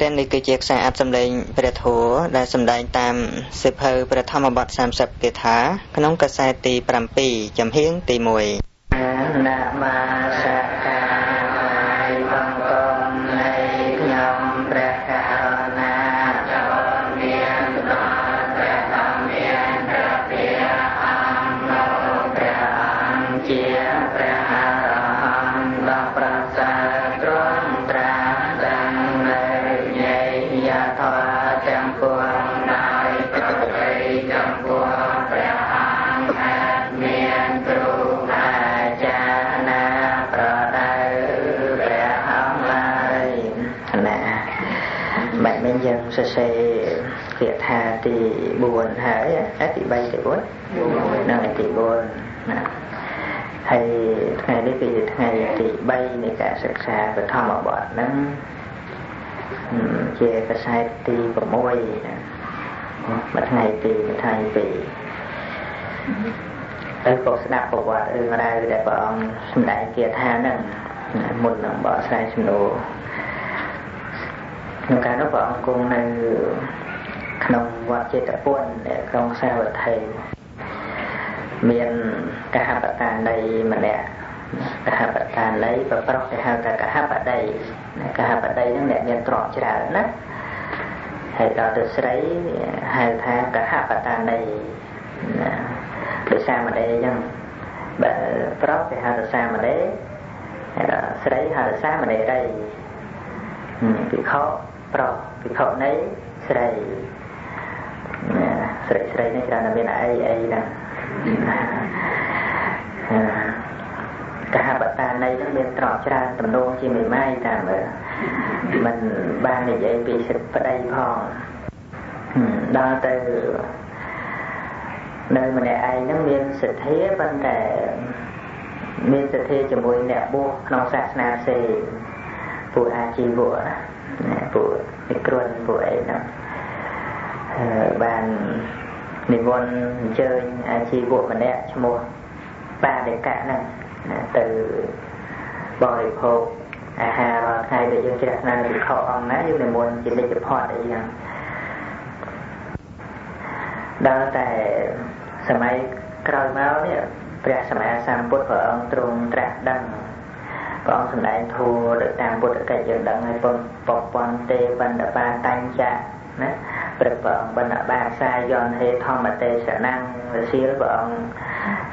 ទិននេះគឺជាខ្សែអត្ថសម្លេងព្រះធម៌ដែលសម្ដែងតាមសិភៅព្រះធម្មបទ30គាថាក្នុងកាសែតទី7ចំហៀងទី1ណាមាសកាបង្គំនៃខ្ញុំព្រះករុណាមានដល់ព្រះធម្មមានព្រះពាអង្គព្រះអង្គជាព្រះអរហន្តដ៏ប្រសើរទ្រង់ត្រាស់ដឹងនៅញេយធម៌ទាំងពួងដោយប្រតិចំពោះព្រះអង្គមានគ្រូអាចារ្យណាប្រដៅព្រះអង្គឡើយណាបាច់មិនយើងសរសេរគាថាទី4ហើយទី3ទី4នៅទី4ណាហើយថ្ងៃនេះគឺជាថ្ងៃទី3នៃការសិក្សាបឋមបទហ្នឹងជាកាសែតទី6ណាមួយថ្ងៃទី2ទៅក៏ស្ដាប់ប្រវត្តិរឿងរ៉ាវដែលព្រះអង្គសម្ដែងគាថាហ្នឹងមុននឹងបកស្រាយសំណួរក្នុងការនោះព្រះអង្គគង់នៅក្នុងវត្តចេតពុនក្នុងសាវត្ថីមានកហបតានីម្នាក់កហបតានីប្រប្រុសគេហៅថាកហបតីកហបតីហ្នឹងអ្នកមានទ្រព្យច្រើនណាហើយដល់ទៅស្រីហៅថាកហបតានីណាដោយសាមណេរអញ្ចឹងបើប្រុសគេហៅថាសាមណេរហើយដល់ស្រីហៅថាសាមណេរីភិក្ខុប្រុសភិក្ខុនីស្រីស្រីនេះច្រើនតែមានអីហ្នឹងកហបតានីនឹងមានទ្រព្យច្រើនទំនោរជាមេម៉ាយតាមមិនបាននិយាយពីសិទ្ធិប្តីផងដល់ទៅនៅម្នាក់ឯងនឹងមានសទ្ធាប៉ុន្តែមានសទ្ធាជាមួយអ្នកបួសក្នុងសាសនាផ្សេងពួកអាជីវៈពួកនិក្រន់ពួកអីហ្នឹងបាននិមន្តអញ្ជើញអាជីវៈម្នាក់ឈ្មោះបាដេកៈហ្នឹងទៅបរិភោគអាហាររាល់ថ្ងៃដែលយើងជ្រះថ្លានៅខោអង្គណាយើងនិមន្តជានិច្ចផតអីហ្នឹងដល់តែសម័យក្រោយមកនេះព្រះសម្មាសម្ពុទ្ធព្រះអង្គទ្រង់ត្រាស់ដឹងព្រះអង្គសម្ដែងធម៌ទៅតាមពុទ្ធកិច្ចយើងដឹងហើយពពន់ទេបណ្ឌបាតញ្ចៈណាព្រះអង្គបណ្ឌបាសាយនហេធម្មទេសនាំងសៀលព្រះអង្គ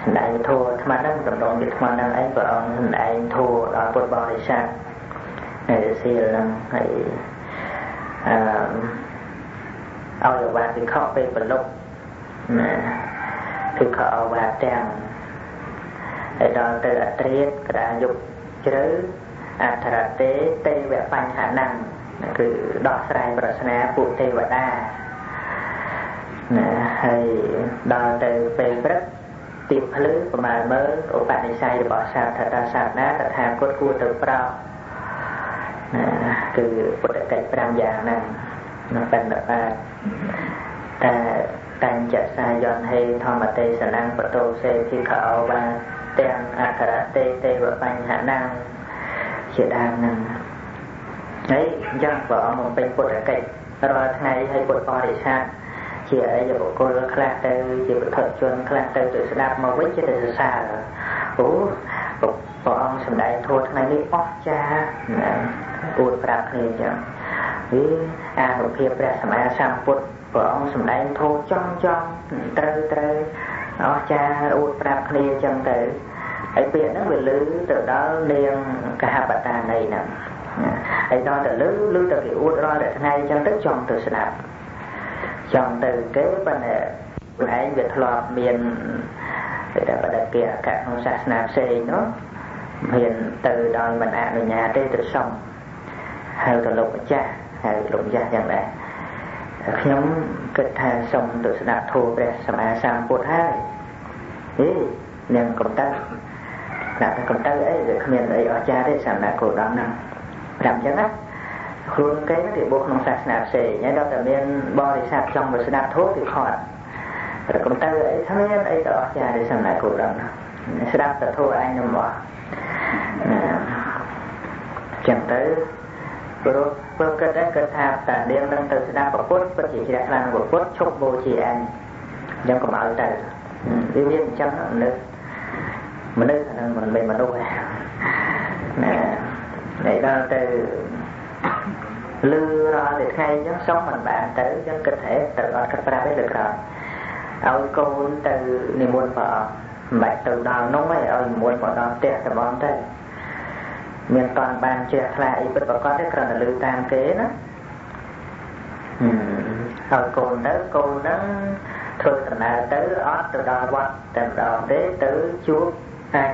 សម្ដែងធម៌ថ្មហ្នឹងតម្រង់ជាថ្មហ្នឹងឯងព្រះអង្គសម្ដែងធម៌ដល់ពុទ្ធបរិស័ទហើយសៀលហ្នឹងហើយឲ្យអាវាតវិខពេលប្រឡប់ណាគឺខអាវាតទាំងហើយដល់ទៅអត្រាតក្តារយុគជ្រៅអធរតេទេវបញ្ហាណੰគឺដោះស្រាយប្រស្នាពួកទេវតាណាហើយដល់ទៅពេលព្រឹកទីភ្លឺប្រមាណមើលឧបនិស្ស័យរបស់សាស្ត្រសាសនាតថាគតគួរទៅប្រោសណាគឺពុទ្ធកិច្ច5យ៉ាងហ្នឹងនៅបណ្ឌបាតតែតាំងចសាយនហេធម្មទេសនាំងបតោសេភិក្ខអវាទាំងអក្ខរតេទេវបញ្ហាណੰជាដើមហ្នឹងហើយអញ្ចឹងព្រះអង្គបំពេញពុទ្ធកិច្ចរាល់ថ្ងៃឲ្យពុទ្ធបរិស័ទជាអរិយបុគ្គលខ្លះទៅជាពុទ្ធជនខ្លះទៅស្ដាប់មកវិញជាទៅសរសើរអូព្រះអង្គសម្ដែងធម៌ថ្ងៃនេះអស្ចារ្យអួតប្រាប់គ្នាអញ្ចឹងវាអានុភាពព្រះសម្មាសម្ពុទ្ធព្រះអង្គសម្ដែងធម៌ចំត្រូវអស្ចារ្យអួតប្រាប់គ្នាអញ្ចឹងទៅហើយពាក្យហ្នឹងវាលឺទៅដល់នាងកហបតានីហ្នឹងហើយដល់ទៅលឺទៅគេអួតរាល់តែថ្ងៃអញ្ចឹងទៅចង់ទៅស្ដាប់ចង់ទៅគេប៉ុន្តែខ្លួនឯងវាធ្លាប់មានគេថាបដិគិអកក្នុងសាសនាផ្សេងនោះមានទៅដោយមិនអនុញ្ញាតទេទៅសុំហៅទៅលោកម្ចាស់យ៉ាងដែរខ្ញុំគិតថាសុំទៅស្ដាប់ធម៌ព្រះសម្មាសម្ពុទ្ធហើយនាងកំតើដាក់ទៅកំតើអីវាគ្មានអីអស្ចារ្យទេសម្រាប់គោលដៅហ្នឹងប្រាប់អញ្ចឹងណាខ្លួនគេគេបួសក្នុងសាសនាផ្សេងហើយដល់តែមានបរិស័ទចង់ទៅស្ដាប់ធម៌គឺខត់តែកំតើអីគ្មានអីទៅអស្ចារ្យទេសម្រាប់គោលដៅហ្នឹងស្ដាប់តែធម៌ឯងនឹងមកចឹងទៅព្រោះ phương kết đấy kết thà ta điên đang từ đa bậc phút bất chỉ là làm bậc phút chúc bố chỉ anh nhưng còn bảo tại vì biết chắc nữa mà nơi mình mà đâu nè để ra từ lừa ra để thay chứ sống mình bạn tới chứ cơ thể tự ở các ra biết được rồi ôi cô từ niềm buồn vợ bạch từ đó nó mới ôi muốn vợ đó tiệt từ bóng tới miền toàn bàn trẻ lại bất có con đấy còn là lưu tam kế đó ôi cô nó thôi từ nào tới ót từ đó quạt từ đó tới tới chúa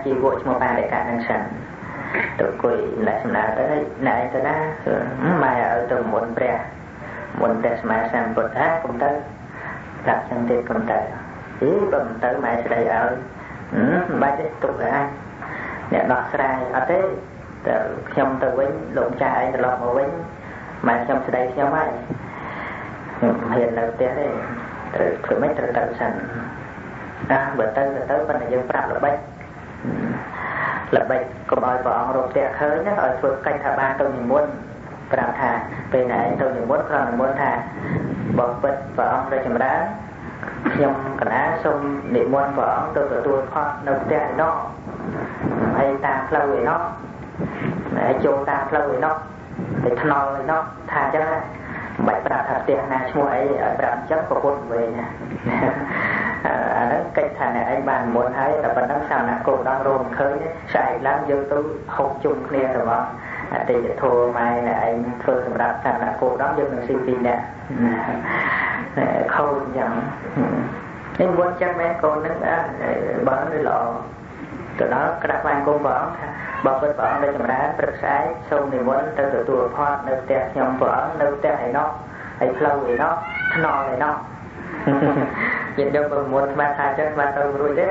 chỉ vội một bàn để cả năng sản tụi quỷ lại xem nào tới này tới đó mà ở từ muôn bè mà sang bột hát cũng tới đặt chân tiền cũng tới ý bầm tới mày sẽ đầy ở ba cái tục là anh nè đọt sai ở thế trong từ vĩnh lộn trai từ lọt vào vĩnh mà trong từ đây theo mày hiện đầu tiên đây từ mấy từ sẵn bữa tới bên này dân pháp là bệnh có bao bọn rồi tẹt hơi nhá ở phương canh thả ba tôi mình muốn vào thả về này tôi mình muốn còn mình muốn thả bỏ vật và ông đây chấm đá nhom cả đá xong để muốn vợ tôi khoa đầu tẹt nó hay ta lâu về nó để cho ta lâu về nó để thằng nó thả cho bảy bạc thật tiền này mua ấy ở bạc chất của quân về nó cái thằng này anh bạn muốn thấy là phần đằng sau là cô đang rôm khơi xài lắm vô tôi không chung kia rồi mà thì thua mai là anh thưaសម្រាប់ថាlà cô đó vô mình xin nè không chẳng nên muốn chắc mấy cô nó đã bắn đi lọ từ đó các bạn cô vợ bảo với vợ đây chúng ta bật sái xong thì muốn từ từ hoa nơi tẹt nhom vợ nơi tẹt hay nó hay lâu thì nó này nó nhìn đâu mà muốn ba thà chân ba tôi rồi đấy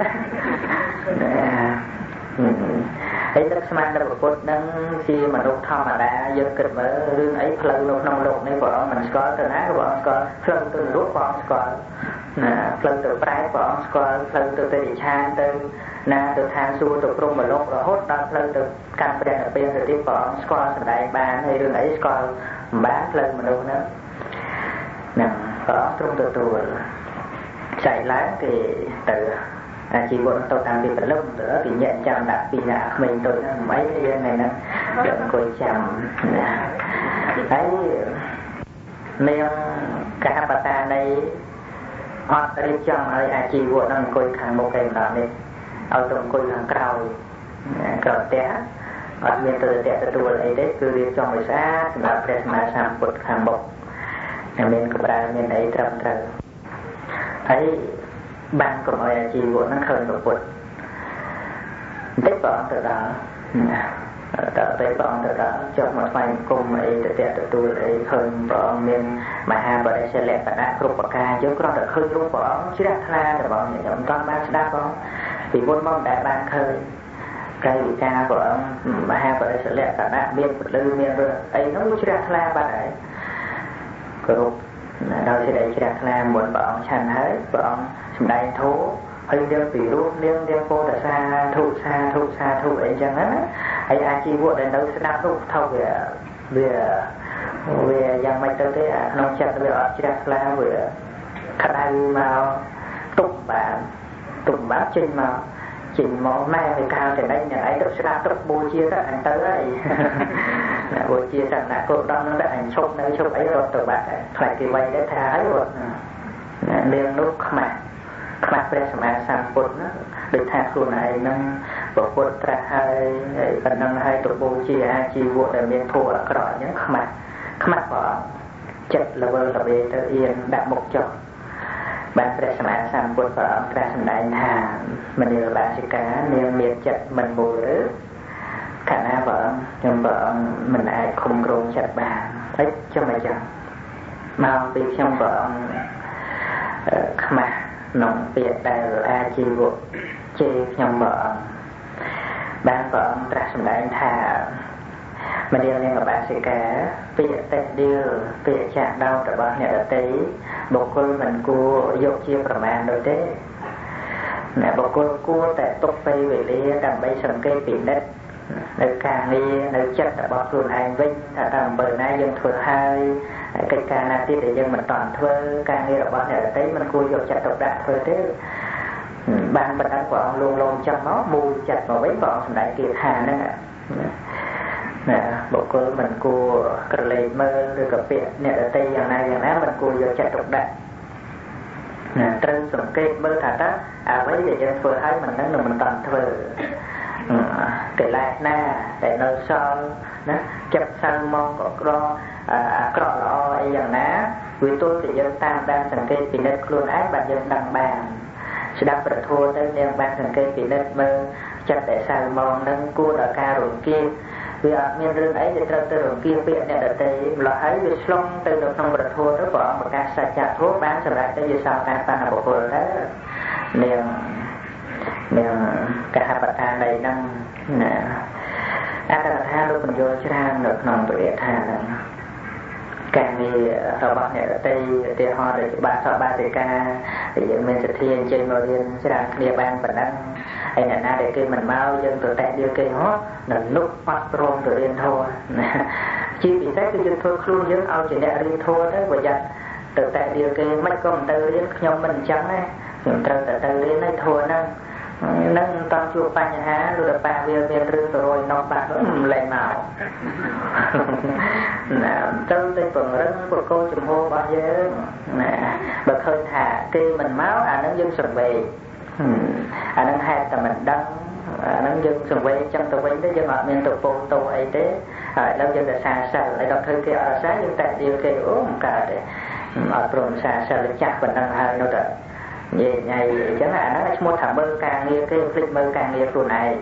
ấy rất smart đâu có đang khi mà lúc thao mà đã dân kịch mà riêng ấy lâu lúc nông lục này vợ mình có từ nát của bọn có lâu từ lúc bọn có lâu từ trái bọn có lâu từ địa cha từ na từ thang xua từ trung mà lúc rồi hốt đó lâu từ căn bệnh ở bên từ tiếp bọn có sẵn đại bàn hay riêng ấy có bán lâu mà đâu nữa nè có trung từ chạy lái thì từ chỉ muốn tôi làm việc phải lúc nữa thì nhận chồng đặt vì là mình tôi mấy cái này nó đừng coi chồng thấy nên cả bà ta đây họ đi chồng ở chỉ muốn đang coi hàng một cái nào này ở trong coi hàng cầu té ở bên tôi té tôi lấy đấy cứ đi trong người xa là để mà sang một hàng một nên các bạn nên ấy trầm thấy ban của mọi chỉ của nó khơi một bụt tiếp bọn từ đó tới bọn từ đó cho một vài cùng ấy để tôi lấy khơi bọn mình mà hai bọn sẽ lẹp và đã group ca chứ có được khơi group bọn chứ đã tha để bọn những con ban sẽ đáp bọn vì vốn mong đã ban khơi cây ca của mà hai bọn sẽ lẹp và đã miên một lư miên rồi ấy nó chứ đã tha ba đấy group đâu sẽ để cho làm một bọn chăn hết bọn đại thố hay đeo tỷ lúc đeo cô ta xa thu ấy chẳng hết hay ai chi bộ đến đâu sẽ đáp lúc thâu về yang mai tới thế nông chặt về ở chia là về khả năng mà tụng bản trình món mai thì cao thì đây nhà ấy tôi sẽ đáp lúc bố chia các anh tới đây bố chia rằng là cô đó nó đã ảnh chụp nơi chụp ấy rồi từ bạn phải thì quay để thả ấy rồi nên lúc mà bây giờ mà sang quân được thả luôn này nâng bộ quân ra hai phần nâng hai tụi bố chia hai chi vụ để miền thua ở cái đó những khmat bỏ chật là về tới yên đã một chồng bạn bây giờ mà sang quân vợ ra sang đại thà mình đều bạn chỉ cá nên miền chật mình bù rứ cả na vợ nhưng vợ mình ai không rôn chặt bà hết cho mày chồng mau đi trong vợ mà nông biệt đại a chi vụ chê trong vợ bạn vợ ra sang đại thà mình điều lên của bạn sẽ cả việc tết điều việc chạm đau để bạn nhận tế bộ cô mình cô dốc chiaប្រមាណដូចទេអ្នកបកគោគួរតែទុកពេលវេលាដើម្បីសង្កេតពិនិត្យ នៅការងារនៅចិត្តរបស់ខ្លួនឯងវិញថាតើអំពើណាយើងធ្វើហើយកិច្ចការណាទៀតដែលយើងមិនតន់ធ្វើការងាររបស់អ្នកដទៃមិនគួរយកចិត្តទុកដាក់ធ្វើទេបានប៉ុណ្ណឹងព្រះអង្គលួងលោមចិត្តមកមូលចិត្តមកវិញព្រះអង្គសម្ដែងគាថាហ្នឹងណាបុគ្គលមិនគួរក្រឡេកមើលឬក៏ពាក្យអ្នកដទៃយ៉ាងណាមិនគួរយកចិត្តទុកដាក់ណាត្រូវសង្កេតមើលថាតើអ្វីដែលយើងធ្វើហើយមិនដឹងនឹងមិនតន់ធ្វើកិលេសណាដែលនៅសល់ណាចិត្តសៅមកក៏ក្រអាក្រក់ល្អអីយ៉ាងណាវាទល់តែយើងតាមដានសង្កេតពិនិត្យខ្លួនឯងបាទយើងដឹងបានស្ដាប់ប្រធមទៅយើងបានសង្កេតពិនិត្យមើលចិត្តដែលសៅមកនឹងគួរដល់ការរង្គៀសវាអត់មានរឿងអីដែលត្រូវទៅរង្គៀសពាក្យអ្នកដទៃម្ល៉េះហើយវាឆ្លងទៅនៅក្នុងប្រធមទៅព្រះអង្គប្រកាសសច្ចធម៌បានសម្រាប់ទៅជាសោតាបញ្ញបុគ្គលទៅនាងកហបតានៃហ្នឹងណាអត្តថាលោកបញ្យល់ច្រើននៅក្នុងពរិថាហ្នឹងការងាររបស់អ្នកដទៃឧទាហរណ៍ដូចបាសបាតិកាដែលយើងមានសទ្ធាអញ្ជើញមករៀនច្រើនគ្នាបានប៉ុណ្ណឹងហើយអ្នកណាដែលគេមិនមកយើងទៅតែដៀលគេហោះនៅនុកបាត់ព្រមទៅរៀនធម៌ណាជាពិសេសគឺយើងធ្វើខ្លួនយើងឲ្យជាអ្នករៀនធម៌ទៅប្រយ័ត្នទៅតែដៀលគេមិនក៏មិនទៅរៀនខ្ញុំមិនអញ្ចឹងណាខ្ញុំត្រូវតែទៅរៀនឲ្យធម៌ហ្នឹងនឹងតន់ជួបបញ្ហាឬដល់ប៉ះវាមានរឿងទៅរយនោះបាត់លែងមកណាទៅតែពង្រឹងប្រកោចំហរបស់យើងណាបើឃើញថាគេមិនមកអានឹងយើងសង្វេគអានឹងហេតុតែមិនដឹងអានឹងយើងសង្វេគចឹងទៅវិញទៅយើងអត់មានទៅពោលតោអីទេហើយឥឡូវយើងតែសាសិលហើយដល់ឃើញគេអត់សាយើងតែដៀលគេអូមិនកើតទេអត់ព្រមសាសិលចាស់ប៉ុណ្ណឹងហើយនៅតែនិយាយអញ្ចឹងអាហ្នឹងឈ្មោះថាមើលការងារគេភ្លេចមើលការងារខ្លួនឯង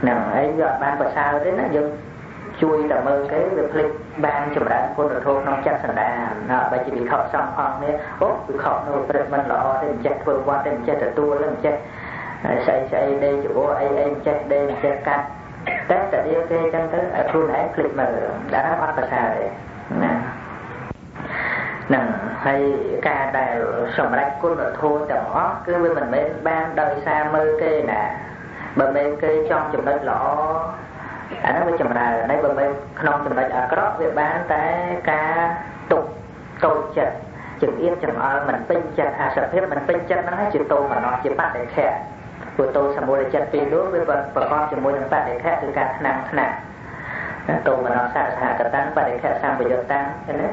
ហ្នឹងហើយយកបានប្រសើរទេណាយើងជួយតែមើលគេវាភ្លេចបានចម្រើនគុណធម៌ក្នុងចិត្តសន្តានណាបើជាវិខសំផងនេះអូវិខនោះព្រឹកមិនល្អទេមិនចេះធ្វើវត្តទេមិនចេះទទួលទេមិនចេះស្អីដេកច្បោអីមិនចេះដេកមិនចេះកាត់តែតែដៀលគេអញ្ចឹងទៅខ្លួនឯងភ្លេចមើលដល់អត់ប្រសើរទេណាហ្នឹងហើយការដែលសម្រេចគុណធម៌ទាំងអស់គឺវាមិនមែនបានដោយសារមើលគេណាបើមិនគេចង់ចំណុចល្អអានោះវាចម្រើនហើយបើមិនក្នុងចំណុចអាក្រក់វាបានតែការទុកតូចចិត្តចង្អៀតចង្អល់មិនពេញចិត្តអាសភាពមិនពេញចិត្តហ្នឹងហើយជាតោមនោជាបដិខៈព្រោះតោសមូលចិត្តពីរនោះវាប្រកបជាមួយនឹងបដិខៈគឺការថ្នាំងថ្នាក់តោមនោសហកតាំងបដិខៈសម្បយុត្តតាំងឃើញទេ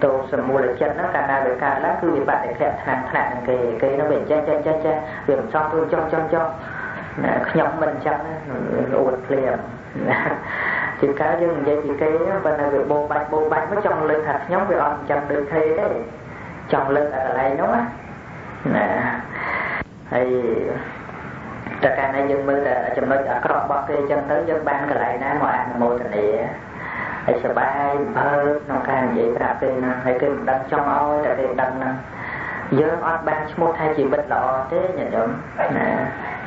តោសមូលចិត្តហ្នឹងកាលណាវាកើតឡើងគឺវាបដិខៈថ្នាំងថ្នាក់នឹងគេនោះវាចេះវាមិនចង់ធ្វើចង់ខ្ញុំមិនអញ្ចឹងអួតភ្លាមជាការយើងនិយាយពីគេបើនៅវាបោបាច់មកចង់លើកថាខ្ញុំវាអត់អញ្ចឹងដូចគេទេចង់លើកឲ្យកន្លែងនោះណាហើយតែកាលណាយើងមើលតែចំណុចអាក្រក់របស់គេអញ្ចឹងទៅយើងបានកន្លែងណាមកអនុមោទនាហើយសប្បាយបើក្នុងការនិយាយប្រាប់គេណាហើយគេមិនដឹងចង់ឲ្យតែគេដឹងណាយើងអត់បានឈ្មោះថាជីវិតល្អទេញាតិញោមណា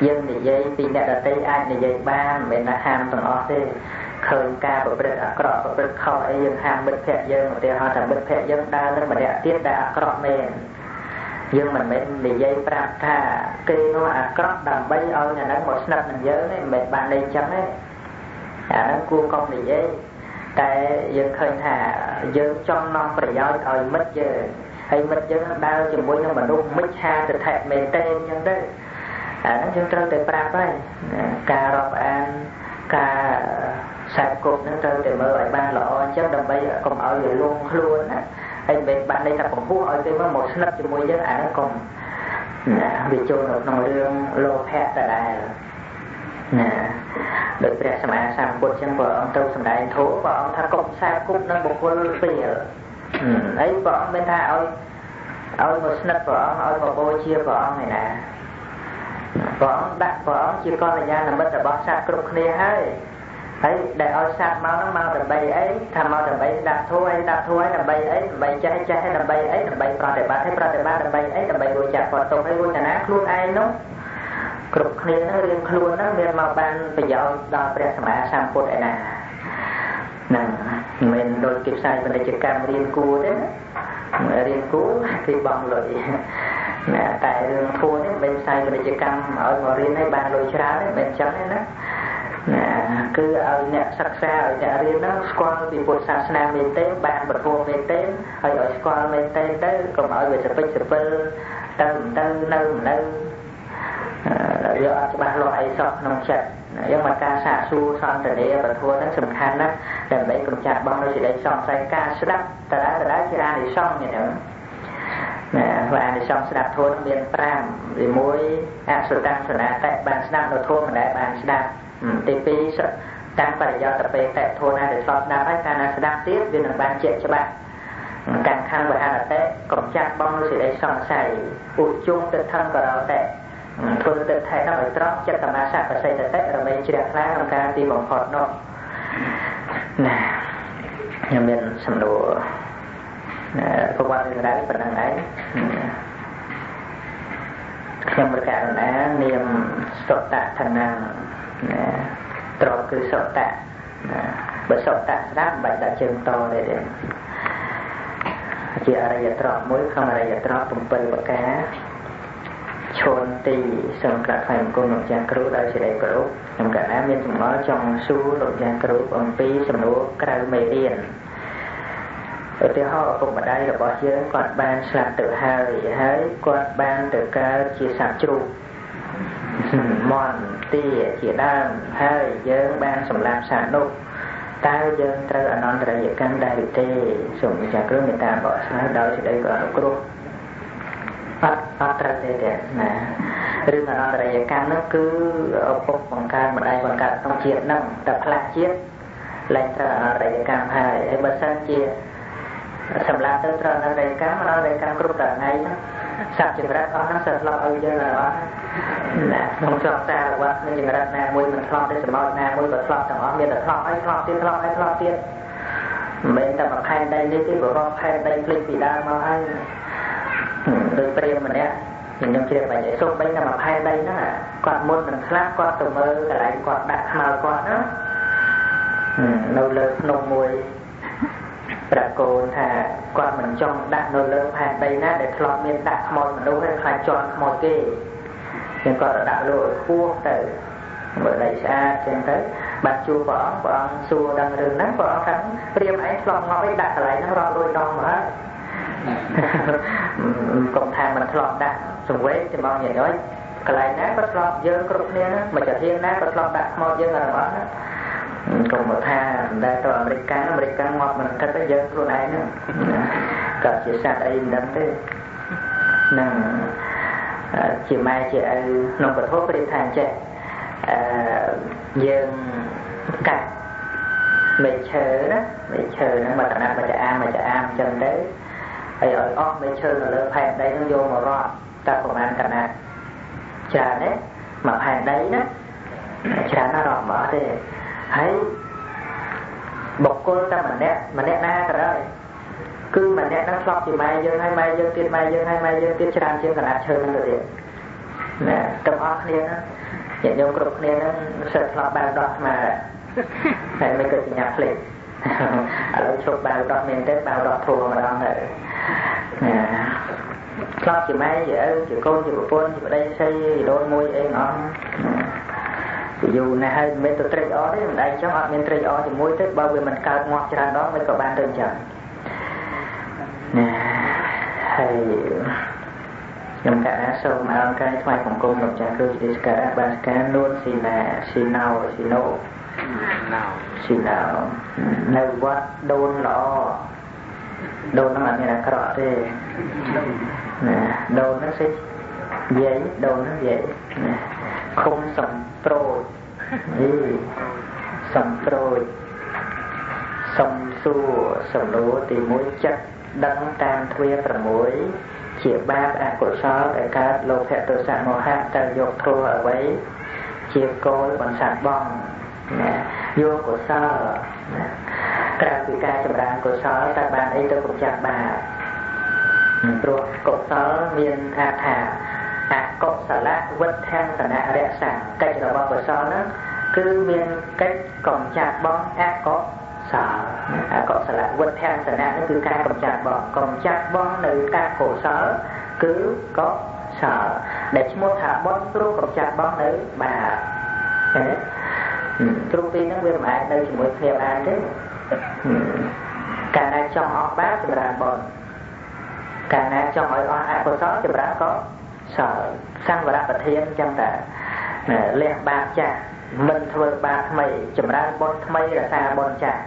យើងនិយាយពីអ្នកដទៃអាចនិយាយបានមិនមែនថាហាមទាំងអស់ទេឃើញការប្រព្រឹត្តអាក្រក់ប្រព្រឹត្តខុសអីយើងហាមមិត្តភក្តិយើងឧទាហរណ៍ថាមិត្តភក្តិយើងដើរនឹងម្នាក់ទៀតដែលអាក្រក់មែនយើងមិនមែននិយាយប្រាប់ថាគេនោះអាក្រក់ដើម្បីឲ្យអ្នកហ្នឹងមកស្និទ្ធនឹងយើងទេមិនមែនបានន័យចឹងទេអាហ្នឹងគួរកុំនិយាយតែយើងឃើញថាយើងចង់នាំប្រយោជន៍ឲ្យមិត្តយើងហើយមិត្តយើងដើរជាមួយនឹងមនុស្សមិច្ឆាទិដ្ឋិមែនទេអញ្ចឹងទៅអាហ្នឹងយើងត្រូវតែប្រាប់ហើយការរាប់អានការខ្សែគប់ហ្នឹងត្រូវតែមើលឲ្យបានល្អអញ្ចឹងដើម្បីកុំឲ្យវាលងខ្លួនណាហើយមិនបានន័យថាបង្ហោះឲ្យគេមកស្និទ្ធជាមួយយើងអាហ្នឹងកុំណាវាចូលនៅក្នុងរឿងលោភៈដដែលណាដោយព្រះសម្មាសម្ពុទ្ធចឹងព្រះអង្គទៅសម្ដែងធម៌ព្រះអង្គថាកុំខ្សែគប់នឹងបុគ្គលពេលហើយព្រះអង្គមានថាឲ្យមកស្និទ្ធព្រះអង្គឲ្យមកបូជាព្រះអង្គឯណាព្រះអង្គដាក់ព្រះអង្គជាកល្យាណមិត្តរបស់សត្វគ្រប់គ្នាហើយដែលឲ្យសត្វមកហ្នឹងមកដើម្បីអីថាមកដើម្បីស្ដាប់ធម៌ឲ្យដើម្បីអីដើម្បីចេះដើម្បីអីដើម្បីប្រតិបត្តិដើម្បីអីដើម្បីរួចចាក់ផុតទុក្ខឲ្យរួចតាណាខ្លួនឯងនោះគ្រប់គ្នាហ្នឹងរៀងខ្លួនហ្នឹងមានមកបានប្រយោជន៍ដល់ព្រះសម្មាសម្ពុទ្ធឯណាហ្នឹងមិនដូចគេផ្សាយពាណិជ្ជកម្មរៀនគួរទេណារៀនគួរគេបងលុយណាតែរឿងធម៌នេះមិនផ្សាយពាណិជ្ជកម្មឲ្យមករៀនឲ្យបានលុយច្រើនទេមិនអញ្ចឹងទេណា គឺឲ្យអ្នកសិក្សាឲ្យអ្នករៀនហ្នឹងស្គាល់ពីពុទ្ធសាសនាមែនទេបានពធមែនទេហើយឲ្យស្គាល់មែនទេទៅកុំឲ្យវាសពេចសពិលទៅនៅយកអត់ច្បាស់លាស់អីសោះក្នុងចិត្តយើងមកការសាកសួរសន្ទនាពធហ្នឹងសំខាន់ណាស់ដើម្បីកម្ចាត់បងនៅសេចក្តីសង្ស័យការស្ដាប់តើជាអានិសង្សនេះហ្នឹងព្រោះអានិសង្សស្ដាប់ធម៌មាន5ទី1អសតង្សនាតៈបានស្ដាប់នៅធម៌មិនដែលបានស្ដាប់ទី2តាមបរិយោតពេតៈធម៌ណាដែលឆ្លប់ស្ដាប់ហើយកាលណាស្ដាប់ទៀតវានឹងបានជាក់ច្បាស់កាន់ខណ្ឌវហរតៈកម្ចាត់បងនៅសេចក្តីសង្ស័យឧជុងទិដ្ឋង្ករតៈធ្វើទៅថែនោះឲ្យត្រង់ចិត្តសមាសបសិទ្ធតិរមែងជ្រះថ្លាក្នុងការទីបំផុតនោះណាខ្ញុំមានសំណួរប្រវត្តិរឿងរ៉ាវប៉ុណ្ណឹងឯងខ្ញុំប្រកាសណានាមសុតៈឋានៈត្រង់គឺសុតៈបើសុតៈស្ដាប់បាច់ដាក់ជើងតទេជាអរិយត្រង់មួយក្នុងអរិយត្រង់7ប្រការឈុនទីសូមក្រាបថ្វាយបង្គំលោកចាស់គ្រូដោយសេចក្តីគោរពខ្ញុំកណាមានចម្ងល់ចង់សួរលោកចាស់គ្រូអំពីសំណួរក្រៅមេរៀនឧទាហរណ៍ឪពុកម្ដាយរបស់យើងគាត់បានស្លាប់ទៅហើយគាត់បានទៅកើតជាសត្វជ្រូកមន់ទាជាដើមហើយយើងបានសម្លាប់សត្វនោះតើយើងត្រូវអនន្តរយកម្មដែរឬទេសូមលោកចាស់គ្រូមេត្តាបកស្រាយដោយសេចក្តីគោរពគ្រូអត់ត្រូវទេណារឿងអនន្តរយកម្មនោះគឺឪពុកបង្កើតម្ដាយបង្កើតក្នុងជាតិហ្នឹងតែផ្លាស់ជាតិឡើងត្រូវអនន្តរយកម្មហើយបើសិនជាសម្រាប់ទៅត្រូវអនន្តរយកម្មគ្រប់តែថ្ងៃហ្នឹងសត្វចម្រិតអស់ហ្នឹងសត្វឆ្លប់ឲ្យយើងអត់ណាក្នុងចកសារវត្តមានចម្រិតណាមួយមិនឆ្លប់ទេសម្បោចណាមួយក៏ឆ្លប់ទាំងអស់មានតែឆ្លប់ហើយឆ្លប់ទៀតមិនមែនតែមួយខែដីនេះទេបើរកខែដីភ្លេចពីដើមមកហើយដោយព្រាមម្នាក់ខ្ញុំជ្រាបបែបនេះសូម្បីតែមួយខែដីហ្នឹងគាត់មុននឹងស្លាប់គាត់ទៅមើលកន្លែងគាត់ដាក់ខ្មៅគាត់ណានៅលើភ្នំមួយប្រកូនថាគាត់មិនចង់ដាក់នៅលើផែនដីណាដែលធ្លាប់មានដាក់ខ្មោចមនុស្សហើយខ្លាចជន់ខ្មោចគេចឹងគាត់ដាក់លើខ្ពស់ទៅមើលដីស្អាតចឹងទៅបាត់ជួបព្រះអង្គសួរដឹងរឿងហ្នឹងព្រះអង្គថាព្រាមឯងធ្លាប់ងប់ឯងដាក់កន្លែងហ្នឹងរាប់រយដងមកហើយកុំថាមិនធ្លាប់ដាក់សង្វេគចំបងញ៉ៃឲ្យកន្លែងណាក៏ធ្លាប់យើងគ្រប់គ្នាមកចាធានណាក៏ធ្លាប់ដាក់ខ្មោចយើងរបស់ណាកុំមកថាដែលទៅអាមេរិកងាប់មិនគិតទៅយើងខ្លួនឯងហ្នឹងក៏ជាសត្វអីមិនដឹងទេហ្នឹងជាម៉ែជាឪក្នុងពធប្រៀបថាអញ្ចេះយើងកាត់មេឈើណាមេឈើហ្នឹងមកតំណាក់មកអាមអញ្ចឹងទៅហើយឲ្យអស់មេឈើនៅលើផែនដីហ្នឹងយកមករាប់តើប្រហែលកណាត់ច្រើនទេមកផែនដីណាច្រើនណាស់រាប់មកទេហើយបុគ្គលតែម្នាក់ណាក៏ដោយគឺម្នាក់ហ្នឹងធ្លាប់ជាម៉ែយើងហើយម៉ែយើងទៀតម៉ែយើងហើយម៉ែយើងទៀតច្រើនជាងកណាត់ឈើហ្នឹងទៅទៀតណាទាំងអស់គ្នាណាញាតិញោមគ្រប់គ្នាហ្នឹងសិតធ្លាប់បានដោះស្មាតែមិនក៏ញ៉ាំភ្លេចឥឡូវឈប់បាវដោះមែនទេបាវដោះធូរម្ដងទៅធ្លាប់ជាម៉ែជាឪជាកូនជាប្រពន្ធជាប្តីស្រីដូនមួយអីអស់យូរណាស់ហើយមិនទៅត្រេកអរទេមិនដៃចឹងអត់មានត្រេកអរជាមួយទេបើវាមិនកើតងាស់ច្រើនដងមិនក៏បានទៅចឹងណាហើយខ្ញុំកណាសូមអរគុណថ្វាយបង្គំលោកចាស់គ្រូជាស្ការៈបានការនួនស៊ីណោនៅវត្តដូនល្អដូនហ្នឹងអត់មានអាក្រក់ទេណាដូនហ្នឹងសិយាយដូនហ្នឹងយាយណាឃុំសំប្រូចសំប្រូចសំសួរសំណួរទី1ចិត្តដឹងតាមទ្វា6ជាបាបអកុសលដែលកើតលោភៈទោសៈមោហៈតើយកធម៌អ្វីជាគោលបន្សាត់បងណាយកកុសលក្រៅពីការចម្រើនកុសលតើបានអីទៅកម្ចាត់បាបព្រោះកុសលមានថាអកុសលវិទ្យាសនៈរក្សាកិច្ចរបស់កុសលហ្នឹងគឺមានកិច្ចកម្ចាត់បងអកុសលវិទ្យាសនៈហ្នឹងគឺការកម្ចាត់បងនៅការកុសលគឺកុសលដែលឈ្មោះថាបុណ្យព្រោះកម្ចាត់បងនៅបាប គ្រប់ទីហ្នឹងវាមិនអាចនៅជាមួយគ្នាបានទេកាលណាចង់អស់បាបចម្រើនបុណ្យកាលណាចង់ឲ្យអស់អកុសលចម្រើនក៏សល់សង្វរប្រធានចឹងតែលះបាបចាស់មិនធ្វើបាបថ្មីចម្រើនបុណ្យថ្មីរក្សាបុណ្យចាស់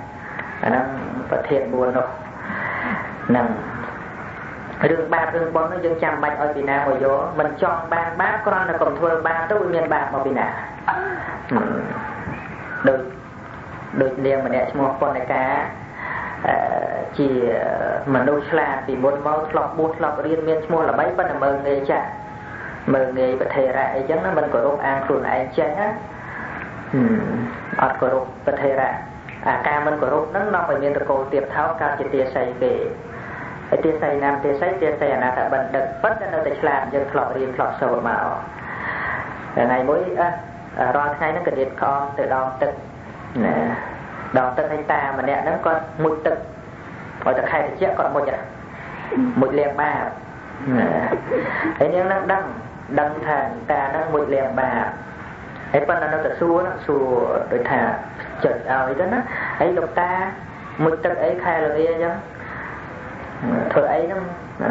អាហ្នឹងប្រធាន4នោះហ្នឹងរឿងបាបរឿងបុណ្យនោះយើងចាំបាច់ឲ្យពីណាមកយកមិនចង់បានបាបគ្រាន់តែកុំធ្វើបាបទៅវាមានបាបមកពីណាដូចនាងម្នាក់ឈ្មោះពន្ធកាជាមនុស្សឆ្លាតពីមុនមកធ្លាប់បួសធ្លាប់រៀនមានឈ្មោះល្បីប៉ុន្តែមើលងាយចាស់មើលងាយប្រធេរៈអីចឹងណាមិនគោរពអាងខ្លួនឯងចេះណាអត់គោរពប្រធេរៈអាការមិនគោរពហ្នឹងនាំឲ្យមានតកូលទៀបថោកកើតជាទាស័យគេហើយទាស័យណាមទាស័យអនាថបណ្ឌិតប៉ុន្តែនៅតែឆ្លាតយើងធ្លាប់រៀនធ្លាប់សូត្រមកថ្ងៃមួយរាល់ថ្ងៃហ្នឹងក៏រៀនខំទៅដងទឹកណាដងទឹកឲ្យតាម្នាក់ហ្នឹងគាត់មុជទឹកឲ្យតែខែត្រជាក់គាត់មុជលាងបាបហើយនាងហ្នឹងដឹងថាតាហ្នឹងមុជលាងបាបហើយប៉ុន្តែនៅតែសួរដូចថាចិត្តឲ្យទៅណាហើយលោកតាមុជទឹកអីខែល្ងាអញ្ចឹងធ្វើអីហ្នឹង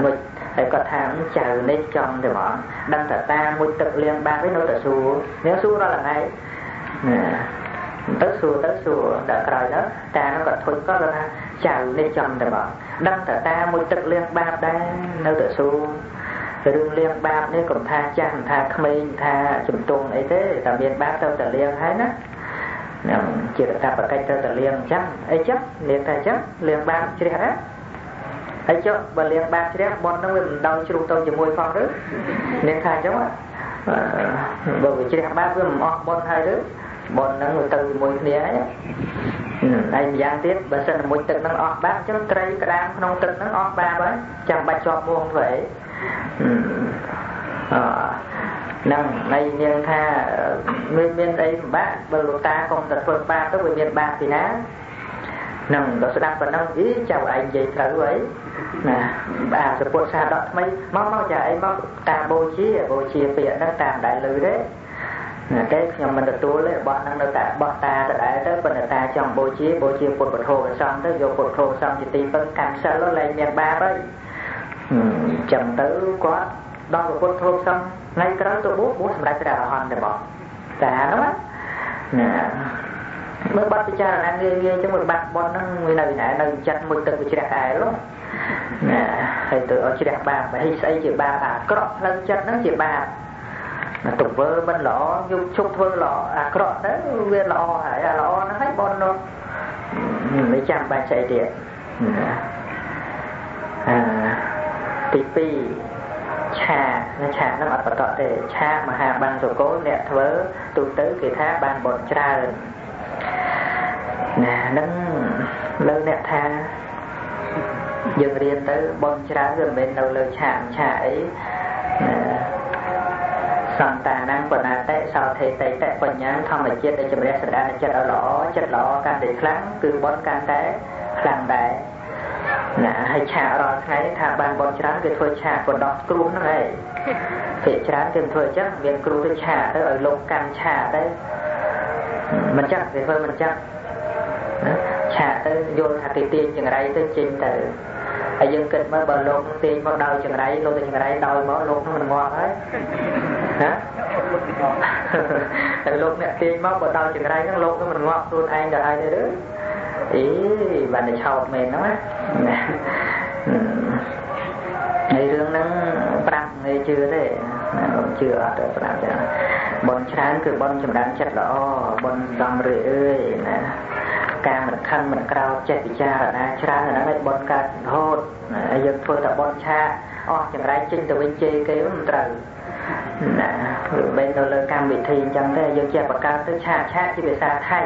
មុជហើយគាត់ថាចៅនេះចំទៅហ្មងដឹងថាតាមុជទឹកលាងបាបឯនៅតែសួរនាងសួររាល់ថ្ងៃទៅសួរដល់ក្រោយទៅតានោះគាត់ធុញគាត់ថាចៅនេះចំទៅហ្មងដឹងថាតាមុជទឹកលាងបាបដែរនៅតែសួររឿងលាងបាបនេះកុំថាចាស់មិនថាក្មេងថាជំទង់អីទេតែមានបាបទៅតែលាងហើយណាខ្ញុំជាតាបកិច្ចទៅតែលាងអញ្ចឹងអីចឹងលាងតែអញ្ចឹងលាងបាបជ្រះណាហើយចុះបើលាងបាបជ្រះបន់ហ្នឹងវាមិនដល់ជ្រុះទៅជាមួយផងឬនាងថាអញ្ចឹងបើវាជ្រះបាបវាមិនអស់បន់ហើយឬបន់ហ្នឹងវាទៅជាមួយគ្នាហើយម្យ៉ាងទៀតបើសិនតែមួយទឹកហ្នឹងអស់បាបអញ្ចឹងត្រីក្តាមក្នុងទឹកហ្នឹងអស់បាបហើយចាំបាច់ជាប់មួងធ្វើអីហ្នឹងហើយនាងថាមានអីពិបាកបើលោកតាកុំតែធ្វើបាបទៅវាមានបាបពីណាហ្នឹងដល់ស្ដាប់ប៉ុណ្ណឹងចៅឯងនិយាយត្រូវហើយណាបាទសពុទ្ធសាសនាថ្មីមកចាអីមកតាបូជាពាក្យហ្នឹងតាមដែលឮទេណាតែខ្ញុំមិនទទួលទេបោះហ្នឹងនៅតែបោះតាដដែលទៅប៉ុន្តែតាចង់បូជាពុទ្ធពធព្រះសង្ឃទៅយកពុទ្ធព្រះសង្ឃជាទីពឹងកាន់សិលលែងមានបាបហើយចាំទៅគាត់ដល់ពុទ្ធព្រះសង្ឃថ្ងៃក្រោយទៅបួសសម្រាប់ព្រះអរហន្តទេបងតាហ្នឹងណាមើលបាត់ពិចារណាងាយអញ្ចឹងមើលបាត់បន់ហ្នឹងវានៅចិត្តមួយទឹកវាជ្រះក្អែលណាហើយទៅឲ្យជ្រះបាបហើយស្អីជាបាបអាក្រក់ផ្លូវចិត្តហ្នឹងជាបាបទៅធ្វើមិនល្អយកជប់ធ្វើល្អអាក្រក់ទៅវាល្អហើយអាល្អហ្នឹងហើយបន់នោះមិនចាំបាច់ស្អីទៀតទី2ឆាហ្នឹងអត់បន្តទេឆាមហាបានសុគោអ្នកធ្វើទូទៅគេថាបានបន់ច្រើនណាហ្នឹងលើអ្នកថាយើងរៀនទៅបន់ច្រើនវាមិនមែននៅលើឆាអីសន្តានបណាតេសោថេតេតបញ្ញាធម្មជាតិដែលជំរះសដានចិត្តឲ្យល្អចិត្តល្អកាន់តែខ្លាំងគឺបន់កាន់តែខ្លាំងដែរណាហើយឆារាល់ថ្ងៃថាបានបន់ច្រើនគេធ្វើឆាបណ្ដោះគ្រូហ្នឹងឯងភាគច្រើនគេធ្វើអញ្ចឹងមានគ្រូទៅឆាទៅឲ្យលោកកាន់ឆាទៅមិនចឹងគេធ្វើមិនចឹងឆាទៅយល់ថាគេទាញចង្រៃទៅចេញទៅហើយយើងគិតមើលបើលោកទាញមកដោយចង្រៃលោកទៅចង្រៃដោយមកលោកនឹងមិនងាប់ហើយណាតែលោកអ្នកទាញមកបើដោយចង្រៃហ្នឹងលោកនឹងមិនងាប់ខ្លួនឯងទៅហើយទេឬអីបានតែឆោតមែនហ្នឹងណាហើយរឿងហ្នឹងប្រាប់ងាយជឿទេជឿអត់ទៅប្រាប់ចឹងបនច្រើនគឺបនចម្រើនចិត្តល្អបនសំរឿអើយណាការមិនខឹងមិនក្រោធចេះពិចារណាច្រើនអាហ្នឹងឯងបនកើតរហូតហើយយើងធ្វើតែបនឆាអស់ចង្រៃចេញទៅវិញជេរគេមិនត្រូវណាវានៅលើកម្មវិធីអញ្ចឹងទេយើងចេះបង្កើតទៅឆាជាភាសាថៃ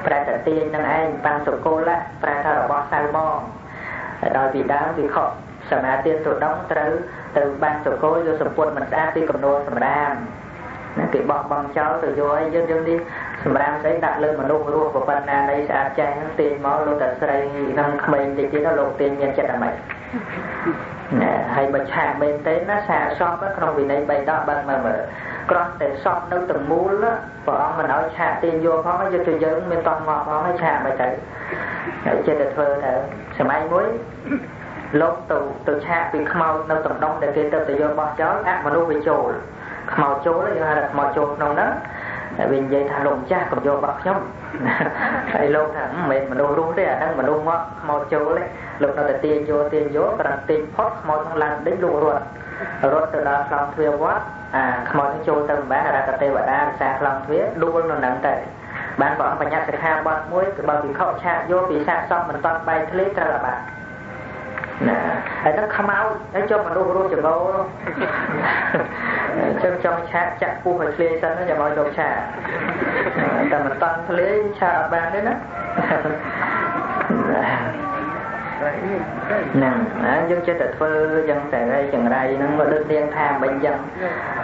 ប្រែតែទាញនឹងឯងបាំងសុគលៈប្រែថារបស់សៅបងដោយពីដើមវាខកសមាទានទុដងត្រូវទៅបាំងសុគលយកសម្ពុតមិនស្អាតពីកំណត់សម្រាមណាគេបោះបង់ចោលទៅយកឲ្យយើងនេះសម្រាមស្អីដាក់លើមនុស្សរស់ប៉ុណ្ណានៃស្អាតចាស់ហ្នឹងទាញមកលោកតែស្រីនឹងក្មេងតិចទៀតលោកទាញមានចិត្តអាម៉េចណាហើយបើឆាកមែនទេណាសាកសពក្នុងវិន័យ3ដកបើមើល ក្រោះតែសពនៅទាំងមូលព្រះអង្គមិនឲ្យឆាកទាញយកផងយកទៅយើងមានតង់មកផងឲ្យឆាកមិនទៅចិត្តតែធ្វើទៅសម័យមួយលោកទៅឆាកពីខ្មោចនៅតំដុំដែលគេទៅយកបោះចោលអមនុស្សវាចូលខ្មោចចូលយើងហៅថាខ្មោចចូលក្នុងហ្នឹងវានិយាយថាលោកម្ចាស់កុំយករបស់ខ្ញុំហើយលោកថាមិនមែនមនុស្សរស់ទេអាហ្នឹងមនុស្សមកខ្មោចចូលទេលោកនៅតែទាញយកគ្រាន់ទាញផុតខ្មោចក្នុងឡើងដេញលោករត់ទៅដល់ខ្លងទ្វារវត្តខ្មោចនឹងចូលទៅមិនបានរកទេវតារក្សាខ្លងទ្វារដួលនៅហ្នឹងទៅបានព្រះអង្គបញ្ញត្តិសិក្ខាបទមួយគឺបើពិខុឆាកយកពីសាកសពមិនតាន់បែកធ្លាយត្រូវអាបាត់ណាហើយដល់ខ្មោចហើយចុះមនុស្សរស់ចង្អោចឹងចង់ឆាកចាក់ពុះឲ្យធ្លាយសិនចាំឲ្យលោកឆាកតែមិនតាន់ធ្លាយឆាកអត់បានទេណាហ្នឹងយើងចេះតែធ្វើយ៉ាងតែចង្រៃហ្នឹងមកដូចនាងថាមិនចឹង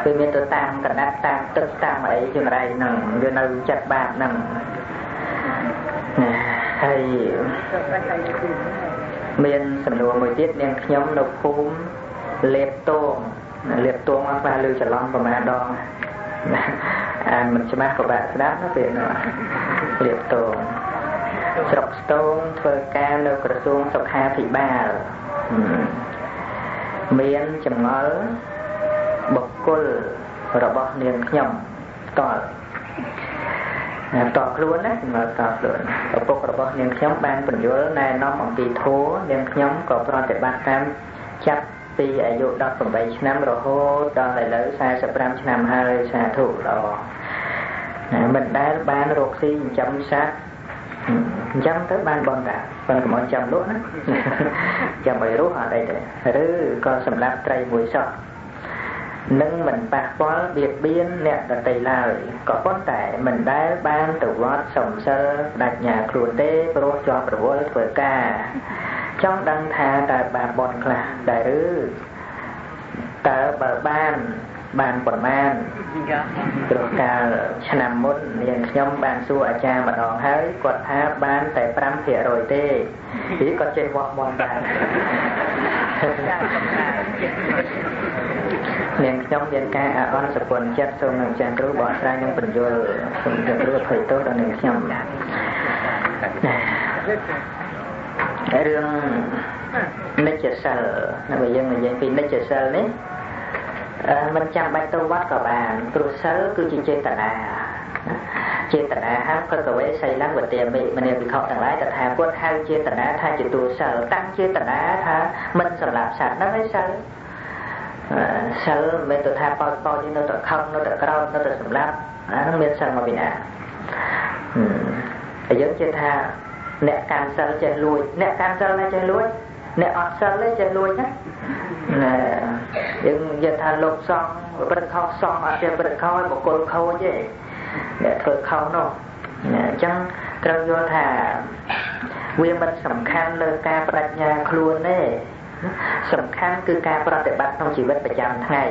គឺមានទៅតាមកណ្ដាប់តាមទឹកតាមអីចង្រៃហ្នឹងវានៅចិត្តបាបហ្នឹងហើយមានសំណួរមួយទៀតនាងខ្ញុំនៅភូមិលេបតងអត់ខ្លះលើច្រឡំប្រមាណដងអានមិនច្បាស់ក៏បាក់ស្ដាប់ណាពេលនោះលេបតងស្រុកស្ទងធ្វើការនៅក្រសួងសុខាភិបាលមានចម្ងល់បុគ្គលរបស់នាងខ្ញុំផ្ទាល់ខ្លួនណាចម្ងល់ផ្ទាល់ខ្លួនឪពុករបស់នាងខ្ញុំបានបញ្យល់ណែនាំអំពីធម៌នាងខ្ញុំក៏ប្រតិបត្តិតាមចាប់ពីអាយុ18ឆ្នាំរហូតដល់ឥឡូវ45ឆ្នាំហើយសាធុល្អមិនដែលបានរកស៊ីចិញ្ចឹមសត្វអញ្ចឹងទៅបានបនតាប៉ុន្តែកុំឲ្យចាំលក់ណាចាំឲ្យរស់អត់អីទេឬក៏សម្រាប់ត្រីមួយសោះនឹងមិនប៉ះពាល់បៀតបៀនអ្នកដទៃឡើយក៏ប៉ុន្តែមិនដែលបានទៅវត្តសំសិលដាច់ញាខ្លួនទេព្រោះជាប់រវល់ធ្វើការចង់ដឹងថាតើបានបនខ្លះដែរឬតើបើបានប៉ុន្មានព្រោះកាលឆ្នាំមុននាងខ្ញុំបានសួរអាចារ្យម្ដងហើយគាត់ថាបានតែ 5% ទេពីគាត់ចេះវត្តមន់ដែរនាងខ្ញុំមានការអន់សពុនចិត្តសូមនឹងអាចារ្យគ្រូបកស្រាយនឹងបញ្យល់សូមគ្រូអភ័យទោសដល់នាងខ្ញុំរឿងនិច្ចសិលនៅបើយើងនិយាយពីនិច្ចសិលនេះមិនចាំបាច់ទៅវត្តក៏បានព្រោះសិលគឺជាចេតនាហើយក៏ទៅវិស័យឡើងវតិមិមនាវិខទាំងឡាយតថាគតហៅចេតនាថាជាតួសិលតាំងចេតនាថាមិនសម្រាប់សត្វហ្នឹងហើយសិលមិនទៅថាប៉ោចនៅតែខំនៅតែក្រោតនៅតែសម្រាប់អាហ្នឹងមានសិលមកពីណាហើយយើងជឿថាអ្នកកាន់សិលចេះលួចអ្នកកាន់សិលណាចេះលួចអ្នកអត់សិលទេចេះលួចណាយើងនិយាយថាលោកសង្ឃប្រតិខុសសង្ឃអត់ចេះប្រតិខុសបុគ្គលខូចទេអ្នកធ្វើខុសនោះអញ្ចឹងត្រូវយល់ថាវាមិនសំខាន់លើការបដិញ្ញាខ្លួនទេសំខាន់គឺការប្រតិបត្តិក្នុងជីវិតប្រចាំថ្ងៃ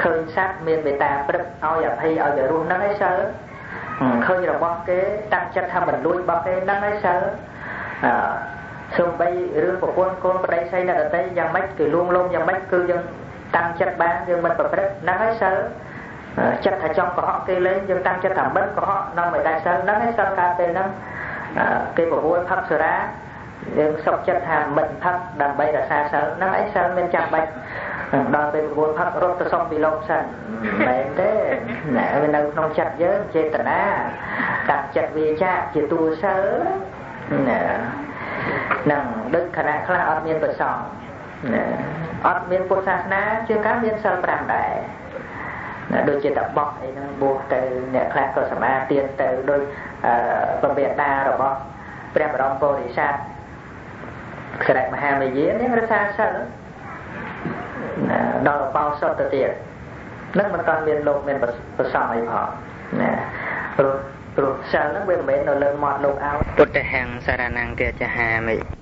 ឃើញសត្វមានមេត្តាព្រឹកឲ្យអភ័យឲ្យរស់ហ្នឹងឯងសិលឃើញរបស់គេតាំងចិត្តថាមិនលួចរបស់គេហ្នឹងឯងសិលសូម្បីរឿងប្រពន្ធកូនប្តីស្រីអ្នកដទៃយ៉ាងម៉េចគឺលួងលោមយ៉ាងម៉េចគឺយើងតាំងចិត្តបានយើងមិនប្រព្រឹត្តហ្នឹងហើយសិលចិត្តថាចង់កុហកគេលេងយើងតាំងចិត្តថាមិនកុហកនាំឲ្យដាច់សិលហ្នឹងហើយសិលកើតពេលហ្នឹងគេប្រមូលផឹកសុរាយើងសុខចិត្តថាមិនផឹកដើម្បីរក្សាសិលហ្នឹងឯងសិលមានចាំបាច់ដល់ពេលប្រមូលផឹករត់ទៅសុំពីលោកសិនមែនទេណាវានៅក្នុងចិត្តយើងចេតនាកាត់ចិត្តវាចាជាតួសិលណានឹងដូចគណៈខ្លះអត់មានប្រសងអត់មានពុទ្ធសាសនាជាការមានសិល5ដែរដូចជាតបោះអីហ្នឹងបួសទៅអ្នកខ្លះក៏សមាទានទៅដោយពបេតារបស់ព្រះបរមពុរិស័ទស្ដេចមហាមាយានេះរក្សាសិលដល់បោសុតទៅទៀតនឹងមិនទាន់មានលោកមានប្រសងអីផងណាព្រោះសិលហ្នឹងវាមិនមែននៅលើមាត់លោកឲ្យពុទ្ធហੰសារណង្គចហាមិ